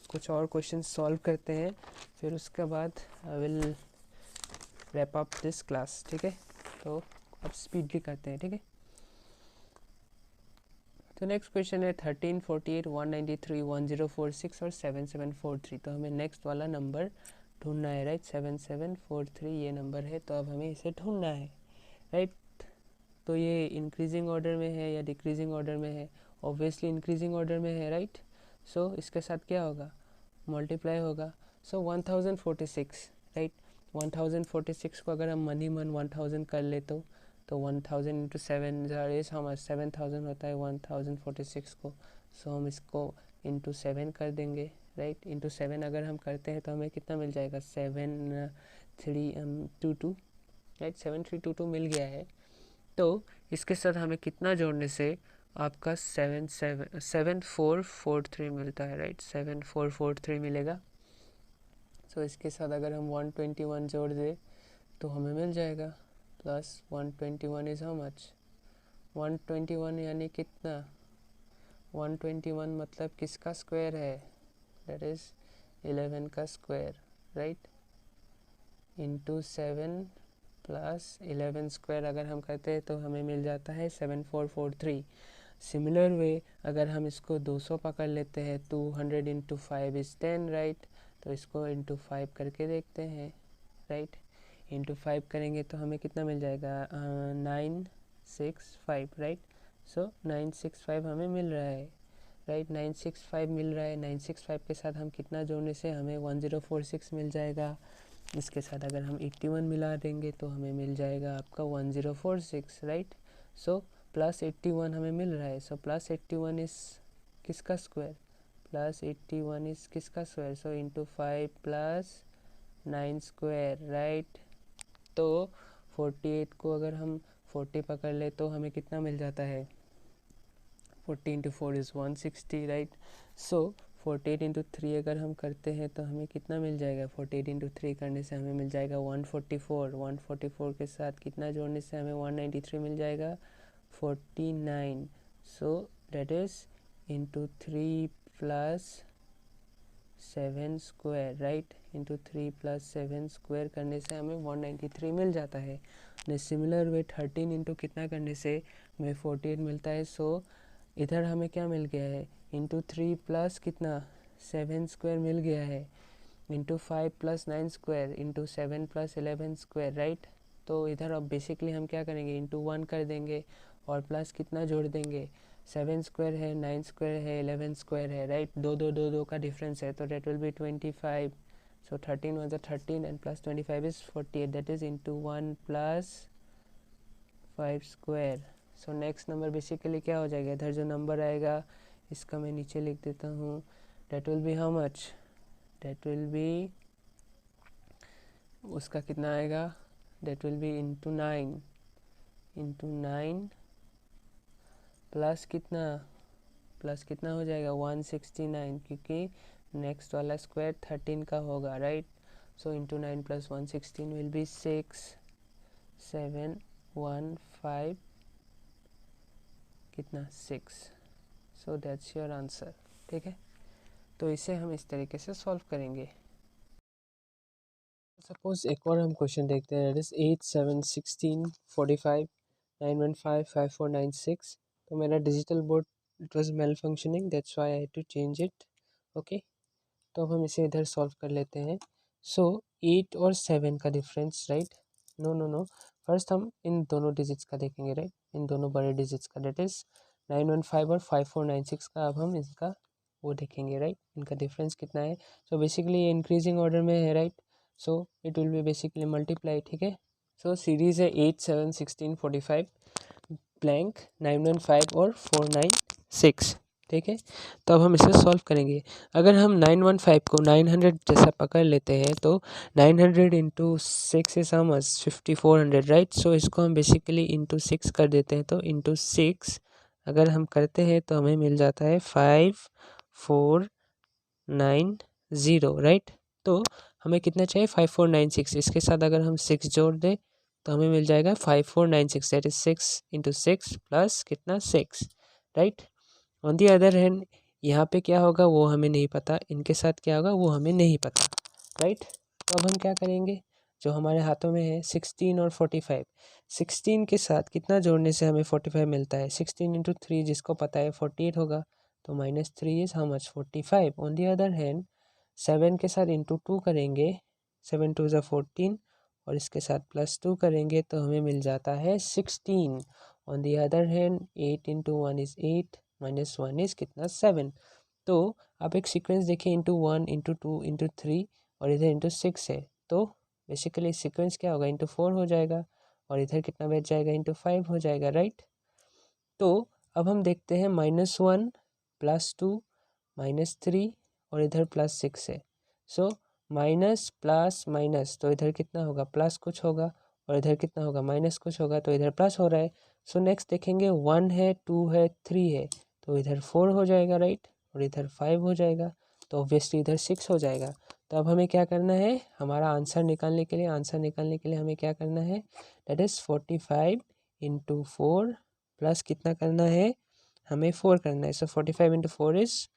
कुछ और क्वेश्चन सॉल्व करते हैं, फिर उसके बाद I will wrap up this class. ठीक है, तो अब स्पीडली करते हैं। ठीक है, तो नेक्स्ट क्वेश्चन है 13, 48, 193, 1046 और 7743। तो हमें नेक्स्ट वाला नंबर ढूंढना है, राइट, 7743 ये नंबर है, तो अब हमें इसे ढूंढना है, राइट। तो ये इंक्रीजिंग ऑर्डर में है या डिक्रीजिंग ऑर्डर में है, ऑब्वियसली इंक्रीजिंग ऑर्डर में है, राइट। सो इसके साथ क्या होगा, मल्टीप्लाई होगा। सो 1046, राइट, 1046 को अगर हम मन ही मन 1000 कर ले तो 1000 इंटू 7 इज हाउ मच, 7000 होता है 1046 को। सो हम इसको इंटू 7 कर देंगे, राइट, इंटू 7 अगर हम करते हैं तो हमें कितना मिल जाएगा, 7322, राइट, 7322 मिल गया है। तो इसके साथ हमें कितना जोड़ने से आपका 7443 मिलता है, राइट, 7443 मिलेगा। सो इसके साथ अगर हम 121 जोड़ दे तो हमें मिल जाएगा प्लस 121 इज़ हाउ मच, 121 यानी कितना, 121 मतलब किसका स्क्वायर है, दैट इज़ 11 का square, right, into 7 plus 11 square अगर हम करते हैं तो हमें मिल जाता है 7443। सिमिलर वे अगर हम इसको 200 पकड़ लेते हैं, 200 इंटू 5 इज़ 10, राइट, तो इसको इंटू 5 करके देखते हैं, राइट, इंटू 5 करेंगे तो हमें कितना मिल जाएगा, 965, राइट। सो 965 हमें मिल रहा है, राइट, 965 मिल रहा है। 965 के साथ हम कितना जोड़ने से हमें 1046 मिल जाएगा। इसके साथ अगर हम 81 मिला देंगे तो हमें मिल जाएगा आपका 1046, राइट। सो प्लस 81 हमें मिल रहा है, सो प्लस 81 इस किसका स्क्वायर, प्लस 81 इस किसका स्क्वायर, सो इंटू 5 प्लस 9 स्क्वायर, राइट। तो 48 को अगर हम 40 पकड़ ले तो हमें कितना मिल जाता है, 40 into 4 is 160, right. So 48 into 3 अगर हम करते हैं तो हमें कितना मिल जाएगा, 48 इंटू 3 करने से हमें मिल जाएगा 144। 144 के साथ कितना जोड़ने से हमें 193 मिल जाएगा, 49। So that is into 3 plus 7 square, right, into 3 plus 7 square करने से हमें 193 मिल जाता है। सिमिलर वे 13 इंटू कितना करने से हमें 48 मिलता है। सो इधर हमें क्या मिल गया है, इंटू 3 प्लस कितना 7 स्क्वायर मिल गया है, into 5 plus 9 square, into 7 plus 11 square, right. तो इधर अब बेसिकली हम क्या करेंगे, इंटू 1 कर देंगे और प्लस कितना जोड़ देंगे, 7 स्क्वायर है, 9 स्क्वायर है, 11 स्क्वायर है, राइट, दो का डिफरेंस है, तो that will be 25। So 13 was 13 and plus 25 is 48, that is into 1 plus 5 square. So next number basically क्या हो जाएगा, इधर जो नंबर आएगा इसका मैं नीचे लिख देता हूँ, that will be how much, that will be उसका कितना आएगा, that will be into 9, into 9 plus कितना हो जाएगा 169, क्योंकि नेक्स्ट वाला स्क्वायर 13 का होगा, right. So into 9 plus 116 will be 6715 कितना 6 सो दैट्स योर आंसर। ठीक है, तो इसे हम इस तरीके से सॉल्व करेंगे। सपोज एक और हम क्वेश्चन देखते हैं, दैट इज 8 7 16 45 9 1 5 5 4 9 6। तो मेरा digital board it was malfunctioning, that's why I had to change it. Okay, तो अब हम इसे इधर सॉल्व कर लेते हैं। सो 8 और 7 का difference, right? No no no, first हम इन दोनों डिजिट्स का देखेंगे, राइट? इन दोनों बड़े डिजिट्स का, दैट इज 915 और 5496 का अब हम इसका वो देखेंगे, राइट? इनका डिफरेंस कितना है? सो बेसिकली ये इंक्रीजिंग ऑर्डर में है, right? So it will B basically multiply. ठीक है, सो सीरीज़ है 8 7 16 45 ब्लैंक 915 और 496। ठीक है, तो अब हम इसे सॉल्व करेंगे। अगर हम 915 को 900 जैसा पकड़ लेते हैं तो 900 इंटू 6 इज हम 5400, राइट? सो इसको हम बेसिकली इंटू 6 कर देते हैं, तो इंटू 6 अगर हम करते हैं तो हमें मिल जाता है 5490, राइट? तो हमें कितना चाहिए? 5496। इसके साथ अगर हम 6 जोड़ दें तो हमें मिल जाएगा 5496, दैट इज 6 इंटू 6 प्लस कितना 6, right? On the other hand यहाँ पे क्या होगा वो हमें नहीं पता, इनके साथ क्या होगा वो हमें नहीं पता, राइट? तो अब हम क्या करेंगे, जो हमारे हाथों में है 16 और 45, 16 के साथ कितना जोड़ने से हमें 45 मिलता है? 16 इंटू 3 जिसको पता है 48 होगा, तो -3 is how much? 45। On the other hand 7 के साथ इंटू 2 करेंगे, 7 2 ज़ा 14 और इसके साथ +2 करेंगे तो हमें मिल जाता है 16। On the other hand 8 into 1 is 8 -1 is कितना? 7। तो आप एक सीक्वेंस देखिए, इंटू 1 इंटू 2 इंटू 3 और इधर इंटू 6 है, तो बेसिकली सीक्वेंस क्या होगा? इंटू 4 हो जाएगा और इधर कितना बच जाएगा? इंटू 5 हो जाएगा, राइट? तो अब हम देखते हैं -1 +2 -3 और इधर +6 है। सो माइनस प्लस माइनस, तो इधर कितना होगा? प्लस कुछ होगा और इधर कितना होगा? माइनस कुछ होगा, तो इधर प्लस हो रहा है। सो नेक्स्ट देखेंगे 1 है 2 है 3 है, तो इधर 4 हो जाएगा, राइट? और इधर 5 हो जाएगा, तो ऑब्वियसली इधर 6 हो जाएगा। तो अब हमें क्या करना है? हमारा आंसर निकालने के लिए हमें क्या करना है? दैट इज़ 45 इंटू 4 प्लस कितना करना है? हमें 4 करना है। सो 45 इंटू 4 इज़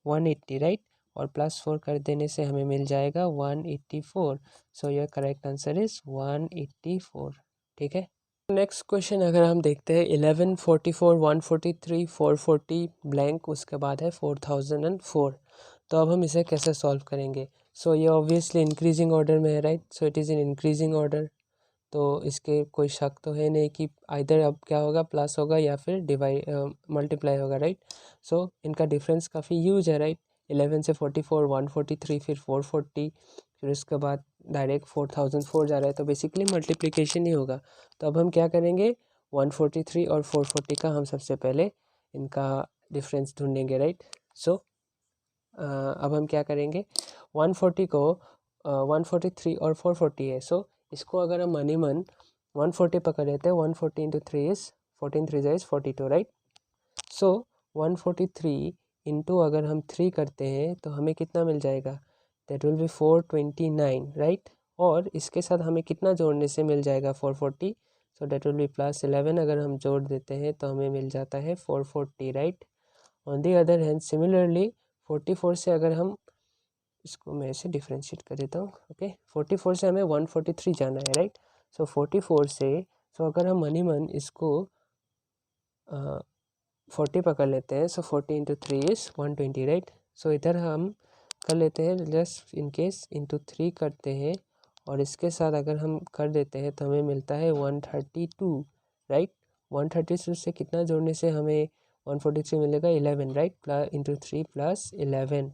180, राइट? और +4 कर देने से हमें मिल जाएगा 184। So your correct answer is 184। ठीक है, नेक्स्ट क्वेश्चन अगर हम देखते हैं 11 44 143 440 ब्लैंक, उसके बाद है 4004। तो अब हम इसे कैसे सॉल्व करेंगे? सो ये ऑब्वियसली इंक्रीजिंग ऑर्डर में है, right? So it is in increasing order, तो इसके कोई शक तो है नहीं कि आइदर अब क्या होगा? प्लस होगा या फिर डिवाइड मल्टीप्लाई होगा, राइट? सो इनका डिफरेंस काफ़ी ह्यूज है, राइट? 11 से 44 143 फिर 440 फिर उसके बाद डायरेक्ट 4004 जा रहा है, तो बेसिकली मल्टीप्लिकेशन ही होगा। तो अब हम क्या करेंगे? 143 और 440 का हम सबसे पहले इनका डिफरेंस ढूंढेंगे, राइट? सो अब हम क्या करेंगे? 140 को 143 और 440 है, सो इसको अगर हम मनी मन 140 पकड़ लेते हैं, 140 into 3 is 14 3 is 42, right? So 143 into अगर हम 3 करते हैं तो हमें कितना मिल जाएगा? That will B 429, right? और इसके साथ हमें कितना जोड़ने से मिल जाएगा? 440, सो दैट विल बी +11। अगर हम जोड़ देते हैं तो हमें मिल जाता है 440, right? On the other hand similarly 44 से अगर हम इसको मैं ऐसे डिफ्रेंशिएट कर देता हूँ, ओके? 44 से हमें 143 जाना है, राइट? सो 44 से, सो अगर हम मनी मन इसको 40 पकड़ लेते हैं, सो 40 इंटू 3 इज़ 120, राइट? सो इधर हम कर लेते हैं जस्ट इन केस इंटू 3 करते हैं और इसके साथ अगर हम कर देते हैं तो हमें मिलता है 132, राइट? 132 से कितना जोड़ने से हमें 143 मिलेगा? 11, right? Plus into 3 plus 11।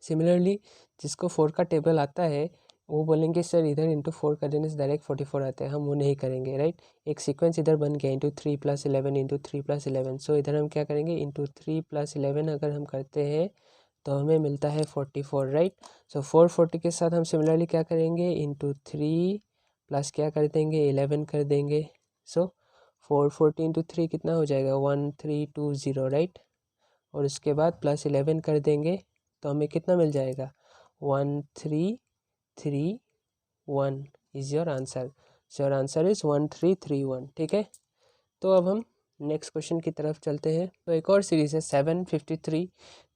Similarly जिसको 4 का टेबल आता है वो बोलेंगे सर इधर इंटू 4 कर देने से डायरेक्ट 44 आता है, हम वो नहीं करेंगे, राइट? एक सीक्वेंस इधर बन गया इंटू 3 + 11 इंटू 3 + 11। सो इधर हम क्या करेंगे? इंटू 3 + 11 अगर हम करते हैं तो हमें मिलता है 44, राइट? सो 440 के साथ हम सिमिलरली क्या करेंगे? इंटू 3 प्लस क्या कर देंगे? 11 कर देंगे। सो 440 इंटू 3 कितना हो जाएगा? 1320, राइट? और उसके बाद +11 कर देंगे तो हमें कितना मिल जाएगा? 1331 is your answer. So your answer is 1331, ठीक है? तो अब हम नेक्स्ट क्वेश्चन की तरफ चलते हैं। तो एक और सीरीज़ है 753,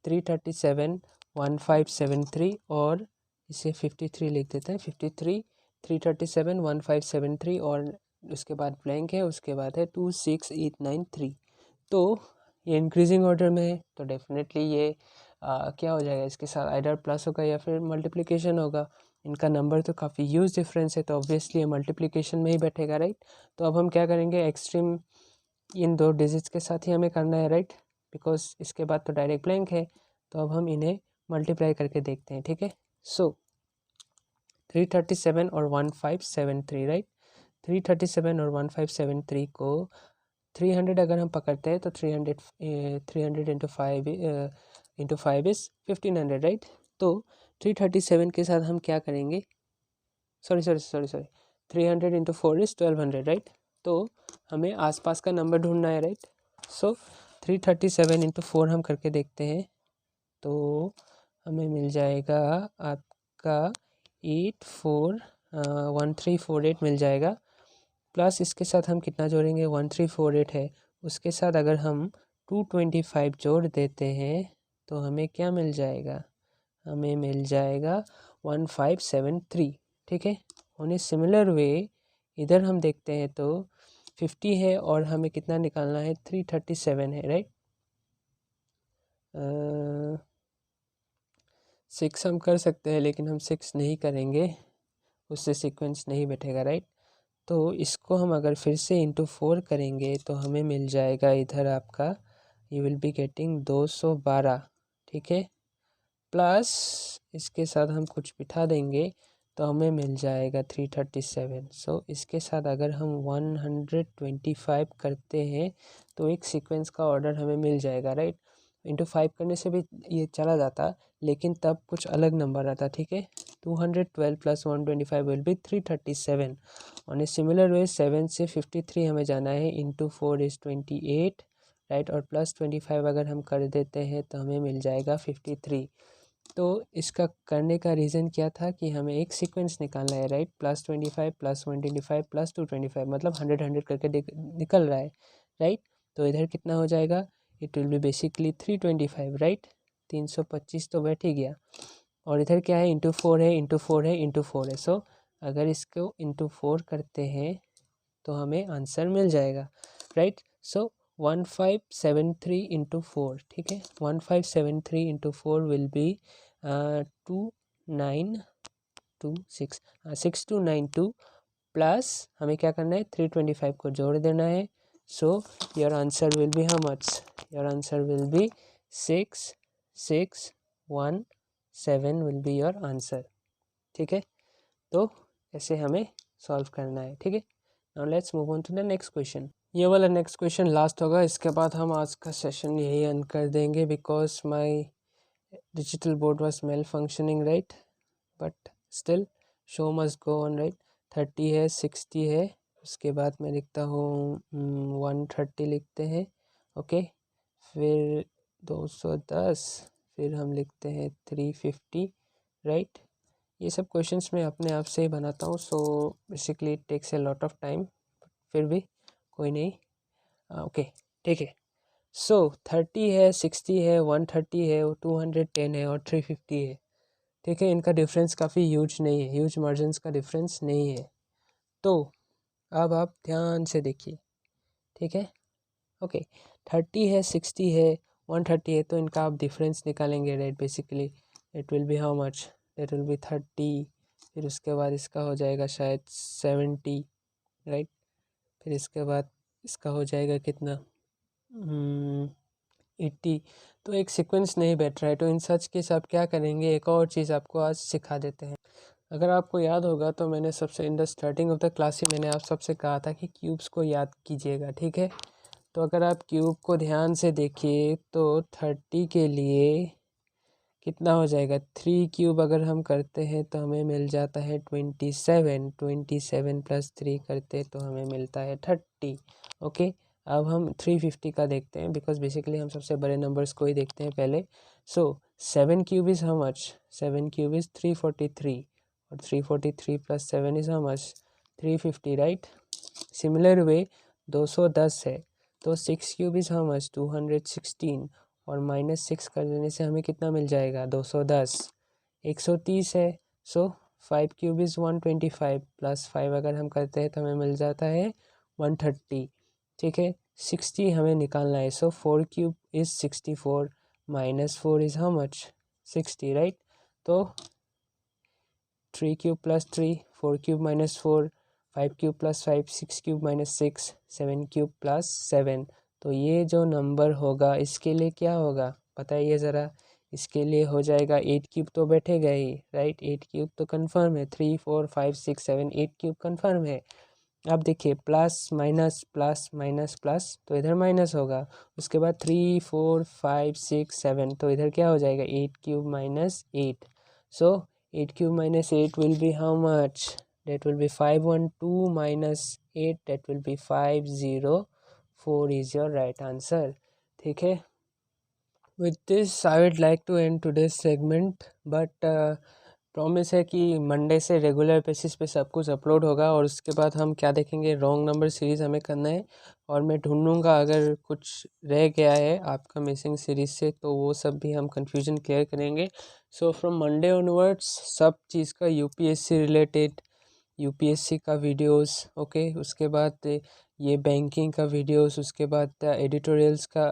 337, 1573 और इसे 53 लिख देते हैं। 53, 337, 1573 और उसके बाद ब्लैंक है, उसके बाद है 2, 6, 8, 9, 3। तो ये इंक्रीजिंग ऑर्डर में है तो डेफिनेटली ये क्या हो जाएगा, इसके साथ आइडर प्लस होगा या फिर मल्टीप्लिकेशन होगा। इनका नंबर तो काफ़ी ह्यूज डिफरेंस है तो ऑब्वियसली ये मल्टीप्लिकेशन में ही बैठेगा, राइट। तो अब हम क्या करेंगे, एक्सट्रीम इन दो डिजिट्स के साथ ही हमें करना है, राइट, बिकॉज इसके बाद तो डायरेक्ट ब्लैंक है। तो अब हम इन्हें मल्टीप्लाई करके देखते हैं, ठीक है। सो 337 और 1573, राइट। 337 और 1573 को 300 अगर हम पकड़ते हैं तो 300 इंटू 5 इज़ 1500, राइट। तो 337 के साथ हम क्या करेंगे, सॉरी 300 इंटू 4 इज़ 1200, राइट। तो हमें आसपास का नंबर ढूंढना है, राइट। सो 337 इंटू 4 हम करके देखते हैं तो हमें मिल जाएगा आपका 1348 मिल जाएगा। प्लस इसके साथ हम कितना जोड़ेंगे, 1348 है, उसके साथ अगर हम 225 जोड़ देते हैं तो हमें क्या मिल जाएगा, हमें मिल जाएगा 1573, ठीक है। ऑन ए सिमिलर वे इधर हम देखते हैं तो 50 है और हमें कितना निकालना है, 337 है, राइट। 6 हम कर सकते हैं लेकिन हम 6 नहीं करेंगे, उससे सीक्वेंस नहीं बैठेगा, राइट। तो इसको हम अगर फिर से इंटू 4 करेंगे तो हमें मिल जाएगा इधर आपका, यू विल बी गेटिंग 212, ठीक है। प्लस इसके साथ हम कुछ बिठा देंगे तो हमें मिल जाएगा 337। सो इसके साथ अगर हम 125 करते हैं तो एक सीक्वेंस का ऑर्डर हमें मिल जाएगा, राइट। इंटू 5 करने से भी ये चला जाता लेकिन तब कुछ अलग नंबर आता, ठीक है। 212 plus 125 will be 337। On a similar वे 7 से 53 हमें जाना है, इंटू 4 इज़ 28, राइट, और प्लस 25 अगर हम कर देते हैं तो हमें मिल जाएगा 53। तो इसका करने का रीज़न क्या था कि हमें एक सीक्वेंस निकालना है, राइट। प्लस 25 प्लस 125 प्लस 225 मतलब 100 करके निकल रहा है, राइट। तो इधर कितना हो जाएगा, it will B basically 325, right. 325 तो बैठ ही गया और इधर क्या है, इंटू 4 है, इंटू 4 है, इंटू 4 है। सो अगर इसको इंटू 4 करते हैं तो हमें आंसर मिल जाएगा, राइट। सो 1573 इंटू 4, ठीक है। 1573 इंटू 4 विल बी 2926, 6292 प्लस हमें क्या करना है, 325 को जोड़ देना है। सो your answer will be how much, your answer will B 6617 will be your answer, ठीक है। तो ऐसे हमें सॉल्व करना है, ठीक है। Now let's move on to the next question. ये वाला नेक्स्ट क्वेश्चन लास्ट होगा, इसके बाद हम आज का सेशन यही एंड कर देंगे because my digital board was malfunctioning, right, but still show must go on, right. 30 है, 60 है, उसके बाद मैं लिखता हूँ 130 लिखते हैं, ओके। फिर 210, फिर हम लिखते हैं 350, राइट। ये सब क्वेश्चंस मैं अपने आप से ही बनाता हूँ, so basically it takes a lot of time, फिर भी कोई नहीं, ओके, ठीक है। सो 30 है, 60 है, 130 है, 210 है और 350 है, ठीक है। इनका डिफरेंस काफ़ी ह्यूज नहीं है, ह्यूज मार्जिन्स का डिफरेंस नहीं है। तो अब आप ध्यान से देखिए, ठीक है, ओके। 30 है, 60 है, 130 है, तो इनका आप डिफरेंस निकालेंगे, right. Basically it will be how much, it will B 30, फिर उसके बाद इसका हो जाएगा शायद 70, राइट। फिर इसके बाद इसका हो जाएगा कितना, 80। तो एक सीक्वेंस नहीं बैठ रहा है, तो इन सच केस आप क्या करेंगे, एक और चीज़ आपको आज सिखा देते हैं। अगर आपको याद होगा तो मैंने सबसे in the starting of the class ही मैंने आप सबसे कहा था कि क्यूब्स को याद कीजिएगा, ठीक है। तो अगर आप क्यूब को ध्यान से देखिए तो 30 के लिए कितना हो जाएगा, 3 क्यूब अगर हम करते हैं तो हमें मिल जाता है 27, 27 प्लस 3 करते तो हमें मिलता है 30, ओके। अब हम 350 का देखते हैं बिकॉज बेसिकली हम सबसे बड़े नंबर्स को ही देखते हैं पहले। सो 7 cube is how much, 7 cube is 343 और 343 plus 7 is how much, 350, right. Similar way 210 है, तो 6 क्यूब इज़ हाउ मच 216 और -6 कर देने से हमें कितना मिल जाएगा 210 130 है। सो 5 क्यूब इज़ 125 प्लस 5 अगर हम करते हैं तो हमें मिल जाता है 130। ठीक है, 60 हमें निकालना है। सो 4 cube is 64 -4 is how much 60 right. तो 3 cube plus 3 4 cube -4 5 cube plus 5 6 cube -6 7 cube plus 7। तो ये जो नंबर होगा इसके लिए क्या होगा बताइए ज़रा। इसके लिए हो जाएगा 8 क्यूब तो बैठेगा ही राइट, 8 क्यूब तो कंफर्म है, 3 4 5 6 7 8 क्यूब कंफर्म है। अब देखिए plus minus plus minus plus तो इधर माइनस होगा, उसके बाद 3 4 5 6 7 तो इधर क्या हो जाएगा 8 cube -8। So 8 cube minus 8 will be how much? That will be 512 minus 8, that will be 504 is your right answer. ठीक है, with this I would like to end today's segment, but promise है कि मंडे से regular basis पे सब कुछ upload होगा। और उसके बाद हम क्या देखेंगे, रॉन्ग नंबर सीरीज़ हमें करना है और मैं ढूंढूंगा अगर कुछ रह गया है आपका मिसिंग सीरीज़ से तो वो सब भी हम कन्फ्यूजन क्लियर करेंगे। सो फ्रॉम मंडे ऑनवर्ड्स सब चीज़ का यूपीएससी रिलेटेड, यूपीएससी का वीडियोस, ओके, उसके बाद ये बैंकिंग का वीडियोस, उसके बाद एडिटोरियल्स का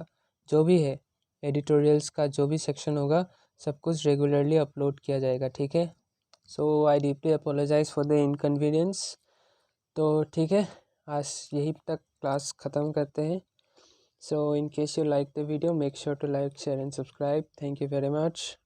जो भी है, एडिटोरियल्स का जो भी सेक्शन होगा सब कुछ रेगुलरली अपलोड किया जाएगा। ठीक है, so I deeply apologize for the inconvenience. तो ठीक है, आज यहीं तक क्लास ख़त्म करते हैं। So in case you like the video make sure to like share and subscribe. Thank you very much.